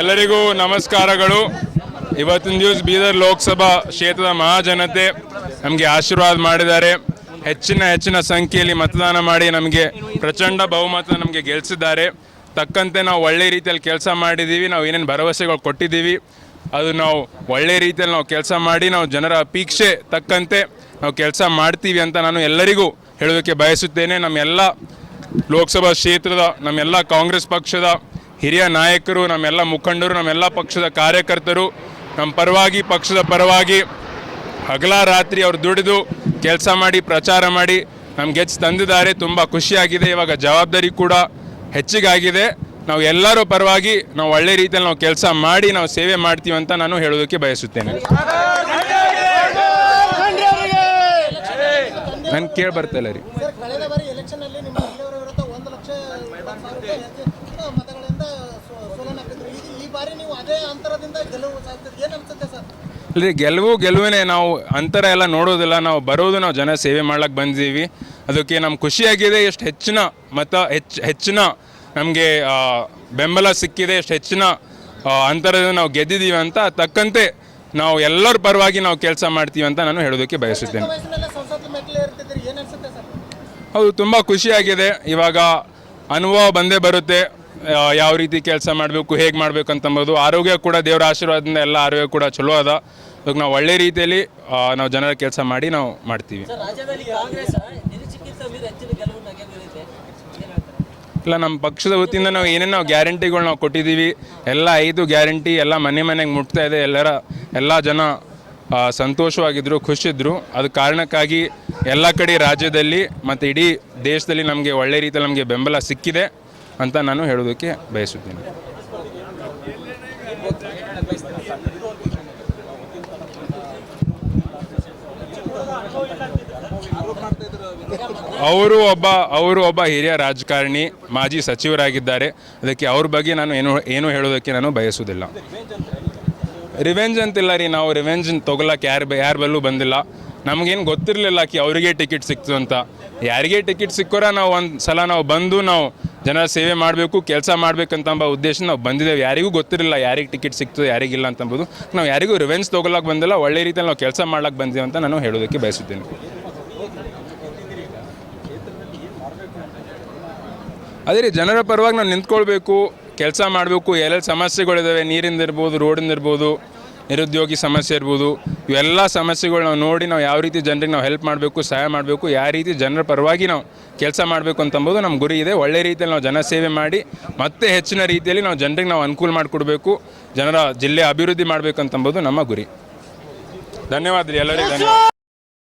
ಎಲ್ಲರಿಗೂ ನಮಸ್ಕಾರಗಳು. ಇವತ್ತಿನ ದಿವಸ ಬೀದರ್ ಲೋಕಸಭಾ ಕ್ಷೇತ್ರದ ಮಹಾಜನತೆ ನಮಗೆ ಆಶೀರ್ವಾದ ಮಾಡಿದ್ದಾರೆ. ಹೆಚ್ಚಿನ ಸಂಖ್ಯೆಯಲ್ಲಿ ಮತದಾನ ಮಾಡಿ ನಮಗೆ ಪ್ರಚಂಡ ಬಹುಮತ ನಮಗೆ ಗೆಲ್ಲಿಸಿದ್ದಾರೆ. ತಕ್ಕಂತೆ ನಾವು ಒಳ್ಳೆ ರೀತಿಯಲ್ಲಿ ಕೆಲಸ ಮಾಡಿದ್ದೀವಿ. ನಾವು ಏನೇನು ಭರವಸೆಗಳು ಕೊಟ್ಟಿದ್ದೀವಿ ಅದು ನಾವು ಒಳ್ಳೆ ರೀತಿಯಲ್ಲಿ ನಾವು ಕೆಲಸ ಮಾಡಿ ನಾವು ಜನರ ಅಪೇಕ್ಷೆ ತಕ್ಕಂತೆ ನಾವು ಕೆಲಸ ಮಾಡ್ತೀವಿ ಅಂತ ನಾನು ಎಲ್ಲರಿಗೂ ಹೇಳೋದಕ್ಕೆ ಬಯಸುತ್ತೇನೆ. ನಮ್ಮೆಲ್ಲ ಲೋಕಸಭಾ ಕ್ಷೇತ್ರದ ನಮ್ಮೆಲ್ಲ ಕಾಂಗ್ರೆಸ್ ಪಕ್ಷದ ಹಿರಿಯ ನಾಯಕರು, ನಮ್ಮೆಲ್ಲ ಮುಖಂಡರು, ನಮ್ಮೆಲ್ಲ ಪಕ್ಷದ ಕಾರ್ಯಕರ್ತರು ನಮ್ಮ ಪರವಾಗಿ, ಪಕ್ಷದ ಪರವಾಗಿ ಹಗಲ ರಾತ್ರಿ ಅವರು ದುಡಿದು ಕೆಲಸ ಮಾಡಿ ಪ್ರಚಾರ ಮಾಡಿ ನಮ್ಗೆ ತಂದಿದ್ದಾರೆ. ತುಂಬ ಖುಷಿಯಾಗಿದೆ. ಇವಾಗ ಜವಾಬ್ದಾರಿ ಕೂಡ ಹೆಚ್ಚಿಗಾಗಿದೆ. ನಾವು ಎಲ್ಲರ ಪರವಾಗಿ ನಾವು ಒಳ್ಳೆ ರೀತಿಯಲ್ಲಿ ನಾವು ಕೆಲಸ ಮಾಡಿ ನಾವು ಸೇವೆ ಮಾಡ್ತೀವಿ ಅಂತ ನಾನು ಹೇಳೋದಕ್ಕೆ ಬಯಸುತ್ತೇನೆ. ನಾನು ಕೇಳಿ ಬರ್ತಾಯಿಲ್ಲ ರೀ. ಗೆಲುವಿನೇ. ನಾವು ಅಂತರ ಎಲ್ಲ ನೋಡೋದಿಲ್ಲ, ನಾವು ಬರೋದು ನಾವು ಜನ ಸೇವೆ ಮಾಡ್ಲಿಕ್ಕೆ ಬಂದಿದ್ದೀವಿ. ಅದಕ್ಕೆ ನಮ್ಗೆ ಖುಷಿಯಾಗಿದೆ. ಎಷ್ಟು ಹೆಚ್ಚಿನ ನಮಗೆ ಬೆಂಬಲ ಸಿಕ್ಕಿದೆ, ಎಷ್ಟು ಹೆಚ್ಚಿನ ಅಂತರದಿಂದ ನಾವು ಗೆದ್ದಿದ್ದೀವಿ ಅಂತ ತಕ್ಕಂತೆ ನಾವು ಎಲ್ಲರ ಪರವಾಗಿ ನಾವು ಕೆಲಸ ಮಾಡ್ತೀವಿ ಅಂತ ನಾನು ಹೇಳೋದಕ್ಕೆ ಬಯಸುತ್ತೇನೆ. ಹೌದು, ತುಂಬ ಖುಷಿಯಾಗಿದೆ. ಇವಾಗ ಅನುಭವ ಬಂದೇ ಬರುತ್ತೆ, ಯಾವ ರೀತಿ ಕೆಲಸ ಮಾಡಬೇಕು, ಹೇಗೆ ಮಾಡಬೇಕು ಅಂತಂಬೋದು. ಆರೋಗ್ಯ ಕೂಡ ದೇವರ ಆಶೀರ್ವಾದದಿಂದ ಎಲ್ಲ ಆರೋಗ್ಯ ಕೂಡ ಚಲೋ ಅದ. ಅದಕ್ಕೆ ನಾವು ಒಳ್ಳೆ ರೀತಿಯಲ್ಲಿ ನಾವು ಜನರ ಕೆಲಸ ಮಾಡಿ ನಾವು ಮಾಡ್ತೀವಿ. ಇಲ್ಲ, ನಮ್ಮ ಪಕ್ಷದ ವತಿಯಿಂದ ನಾವು ಏನೇನು ಗ್ಯಾರಂಟಿಗಳು ನಾವು ಕೊಟ್ಟಿದ್ದೀವಿ, ಎಲ್ಲ 5 ಗ್ಯಾರಂಟಿ ಎಲ್ಲ ಮನೆಗೆ ಮುಟ್ತಾ ಇದೆ. ಎಲ್ಲ ಜನ ಸಂತೋಷವಾಗಿದ್ದರು, ಖುಷಿದ್ರು. ಅದು ಕಾರಣಕ್ಕಾಗಿ ಎಲ್ಲ ಕಡೆ ರಾಜ್ಯದಲ್ಲಿ ಮತ್ತು ಇಡೀ ದೇಶದಲ್ಲಿ ನಮಗೆ ಒಳ್ಳೆ ರೀತಿಯಲ್ಲಿ ನಮಗೆ ಬೆಂಬಲ ಸಿಕ್ಕಿದೆ ಅಂತ ನಾನು ಹೇಳೋದಕ್ಕೆ ಬಯಸುತ್ತೇನೆ. ಅವರು ಒಬ್ಬ ಹಿರಿಯ ರಾಜಕಾರಣಿ, ಮಾಜಿ ಸಚಿವರಾಗಿದ್ದಾರೆ. ಅದಕ್ಕೆ ಅವ್ರ ಬಗ್ಗೆ ನಾನು ಏನು ಹೇಳೋದಕ್ಕೆ ನಾನು ಬಯಸುವುದಿಲ್ಲ. ರಿವೆಂಜ್ ಅಂತಿಲ್ಲ ರೀ. ನಾವು ರಿವೆಂಜ್ ತೊಗೊಳಕ್ಕೆ ಯಾರ ಬಲ್ಲೂ ಬಂದಿಲ್ಲ. ನಮಗೇನು ಗೊತ್ತಿರಲಿಲ್ಲ ಅವರಿಗೆ ಟಿಕೆಟ್ ಸಿಕ್ತು ಅಂತ. ಯಾರಿಗೆ ಟಿಕೆಟ್ ಸಿಕ್ಕೋರ ನಾವು ಒಂದು ಸಲ ನಾವು ಬಂದು ನಾವು ಜನರ ಸೇವೆ ಮಾಡಬೇಕು, ಕೆಲಸ ಮಾಡಬೇಕಂತಂಬ ಉದ್ದೇಶ ನಾವು ಬಂದಿದ್ದೇವೆ. ಯಾರಿಗೂ ಗೊತ್ತಿರಲಿಲ್ಲ ಯಾರಿಗೆ ಟಿಕೆಟ್ ಸಿಕ್ತು ಯಾರಿಗಿಲ್ಲ ಅಂತಂಬೋದು. ನಾವು ಯಾರಿಗೂ ರಿವೆಂಜ್ ತೊಗೊಳಕ್ಕೆ ಬಂದಿಲ್ಲ, ಒಳ್ಳೆ ರೀತಿಯಲ್ಲಿ ನಾವು ಕೆಲಸ ಮಾಡ್ಲಿಕ್ಕೆ ಬಂದಿದ್ದೇವೆ ಅಂತ ನಾನು ಹೇಳೋದಕ್ಕೆ ಬಯಸುತ್ತೇನೆ. ಅದೇ ರೀ, ಜನರ ಪರವಾಗಿ ನಾವು ನಿಂತ್ಕೊಳ್ಬೇಕು, ಕೆಲಸ ಮಾಡಬೇಕು. ಎಲ್ಲೆಲ್ಲಿ ಸಮಸ್ಯೆಗಳಿದ್ದಾವೆ, ನೀರಿಂದ ಇರ್ಬೋದು, ರೋಡಿಂದ ಇರ್ಬೋದು, ನಿರುದ್ಯೋಗಿ ಸಮಸ್ಯೆ ಇರ್ಬೋದು, ಇವೆಲ್ಲ ಸಮಸ್ಯೆಗಳು ನಾವು ನೋಡಿ ನಾವು ಯಾವ ರೀತಿ ಜನರಿಗೆ ನಾವು ಹೆಲ್ಪ್ ಮಾಡಬೇಕು, ಸಹಾಯ ಮಾಡಬೇಕು, ಯಾವ ರೀತಿ ಜನರ ಪರವಾಗಿ ನಾವು ಕೆಲಸ ಮಾಡಬೇಕು ಅಂತಂಬೋದು ನಮ್ಮ ಗುರಿ ಇದೆ. ಒಳ್ಳೆ ರೀತಿಯಲ್ಲಿ ನಾವು ಜನ ಸೇವೆ ಮಾಡಿ ಮತ್ತೆ ಹೆಚ್ಚಿನ ರೀತಿಯಲ್ಲಿ ನಾವು ಜನರಿಗೆ ನಾವು ಅನುಕೂಲ ಮಾಡಿಕೊಡ್ಬೇಕು, ಜನರ ಜಿಲ್ಲೆ ಅಭಿವೃದ್ಧಿ ಮಾಡಬೇಕು ಅಂತಂಬೋದು ನಮ್ಮ ಗುರಿ. ಧನ್ಯವಾದ ರೀ ಎಲ್ಲರಿಗೂ. ಧನ್ಯವಾದ.